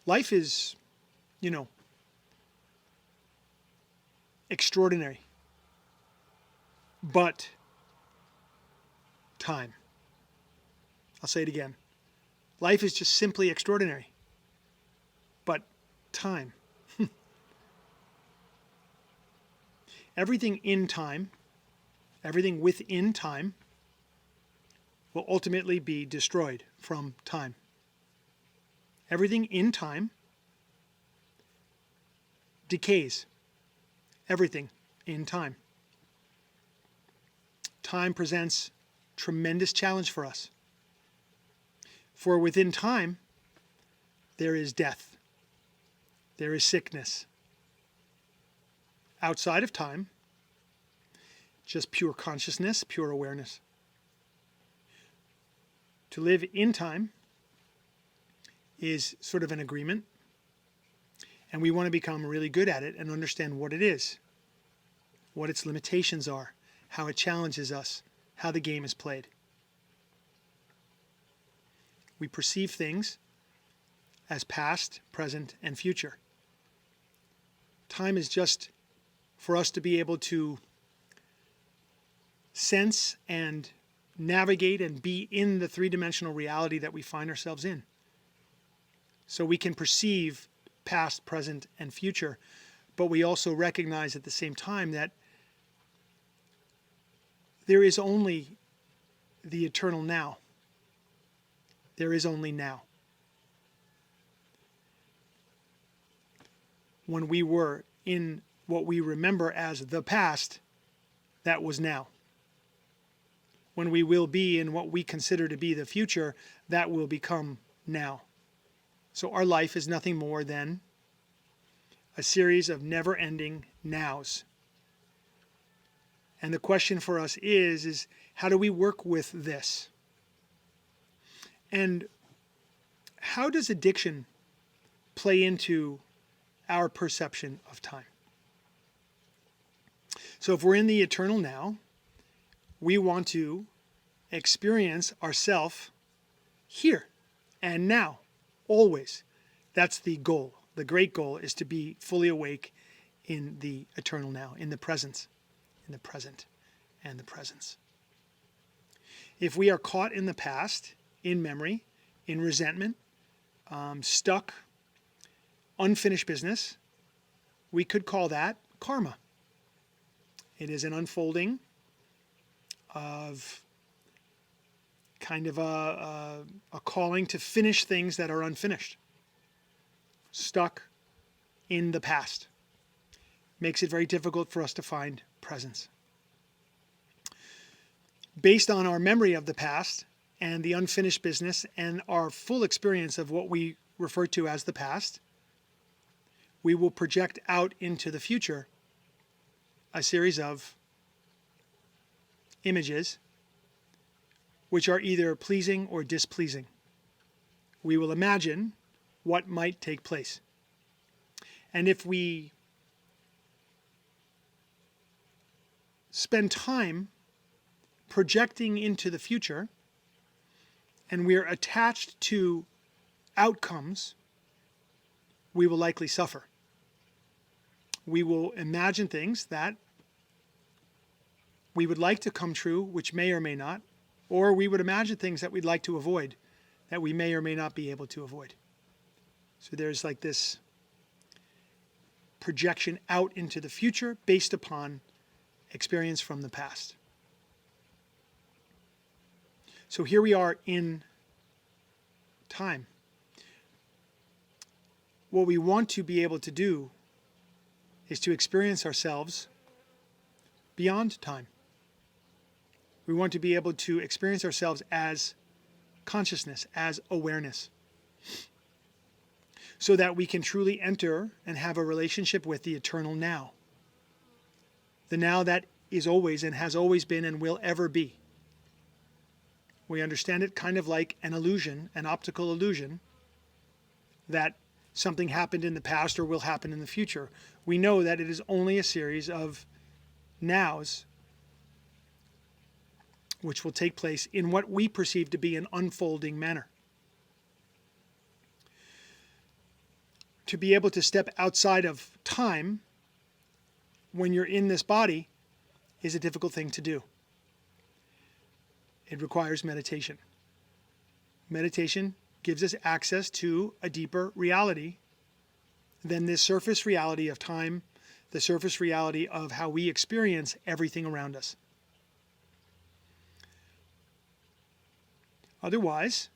Life is, extraordinary, but time. I'll say it again. Life is just simply extraordinary, but time. Everything in time, everything within time, will ultimately be destroyed from time. Everything in time decays. Everything in time. Time presents tremendous challenge for us. For within time, there is death. There is sickness. Outside of time, just pure consciousness, pure awareness. To live in time is sort of an agreement, and we want to become really good at it and understand what it is, what its limitations are, how it challenges us, how the game is played. We perceive things as past, present, and future. Time is just for us to be able to sense and navigate and be in the three-dimensional reality that we find ourselves in. So we can perceive past, present, and future, but we also recognize at the same time that there is only the eternal now. There is only now. When we were in what we remember as the past, that was now. When we will be in what we consider to be the future, that will become now. So our life is nothing more than a series of never-ending nows. And the question for us is how do we work with this? And how does addiction play into our perception of time? So if we're in the eternal now, we want to experience ourself here and now, always. That's the goal. The great goal is to be fully awake in the eternal now, in the presence, in the present, and the presence. If we are caught in the past, in memory, in resentment, stuck, unfinished business, we could call that karma. It is an unfolding of kind of a calling to finish things that are unfinished. Stuck in the past. Makes it very difficult for us to find presence. Based on our memory of the past and the unfinished business and our full experience of what we refer to as the past, we will project out into the future a series of images which are either pleasing or displeasing. We will imagine what might take place. And if we spend time projecting into the future and we're attached to outcomes, we will likely suffer. We will imagine things that we would like to come true, which may or may not, or we would imagine things that we'd like to avoid, that we may or may not be able to avoid. So there's like this projection out into the future based upon experience from the past. So here we are in time. What we want to be able to do is to experience ourselves beyond time. We want to be able to experience ourselves as consciousness, as awareness, so that we can truly enter and have a relationship with the eternal now. The now that is always and has always been and will ever be. We understand it kind of like an illusion, an optical illusion, that something happened in the past or will happen in the future. We know that it is only a series of nows which will take place in what we perceive to be an unfolding manner. to be able to step outside of time when you're in this body is a difficult thing to do. It requires meditation. Meditation gives us access to a deeper reality than this surface reality of time, the surface reality of how we experience everything around us. Otherwise,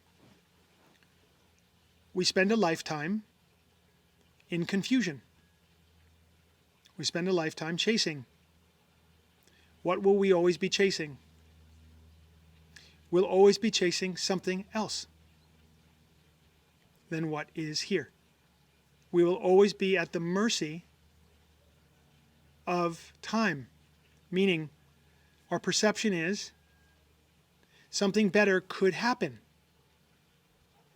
we spend a lifetime in confusion. We spend a lifetime chasing. What will we always be chasing? We'll always be chasing something else than what is here. We will always be at the mercy of time, meaning our perception is something better could happen.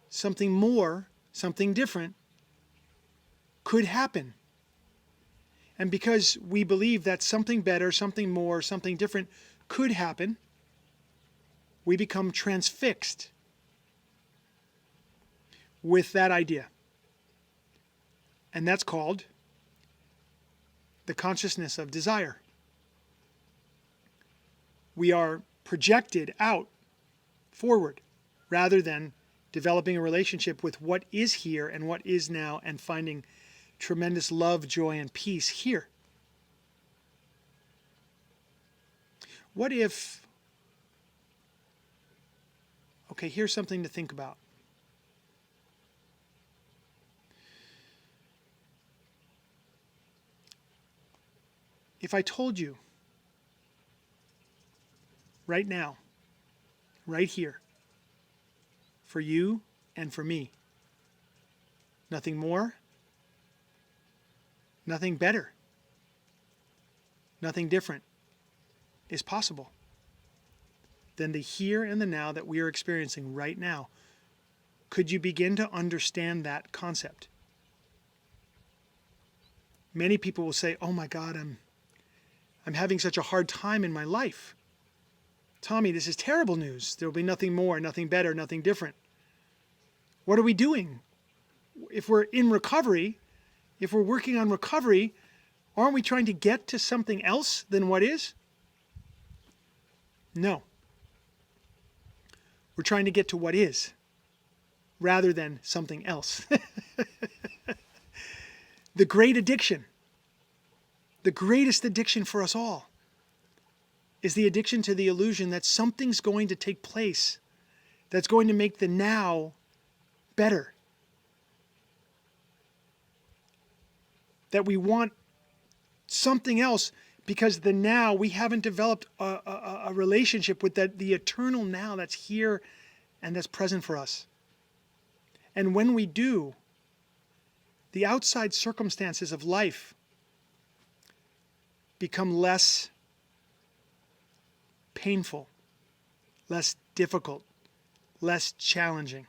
Something more, something different could happen. And because we believe that something better, something more, something different could happen, we become transfixed with that idea. And that's called the consciousness of desire. We are projected out, forward, rather than developing a relationship with what is here and what is now and finding tremendous love, joy, and peace here. What if, okay, here's something to think about. If I told you right now, right here, for you and for me, nothing more, nothing better, nothing different is possible than the here and the now that we are experiencing right now, could you begin to understand that concept? Many people will say, oh my God, I'm having such a hard time in my life. Tommy, this is terrible news. There will be nothing more, nothing better, nothing different. What are we doing? If we're in recovery, if we're working on recovery, aren't we trying to get to something else than what is? No. We're trying to get to what is, rather than something else. The great addiction, the greatest addiction for us all, is the addiction to the illusion that something's going to take place that's going to make the now better. That we want something else because the now, we haven't developed a relationship with the eternal now that's here and that's present for us. And when we do, the outside circumstances of life become less painful, less difficult, less challenging.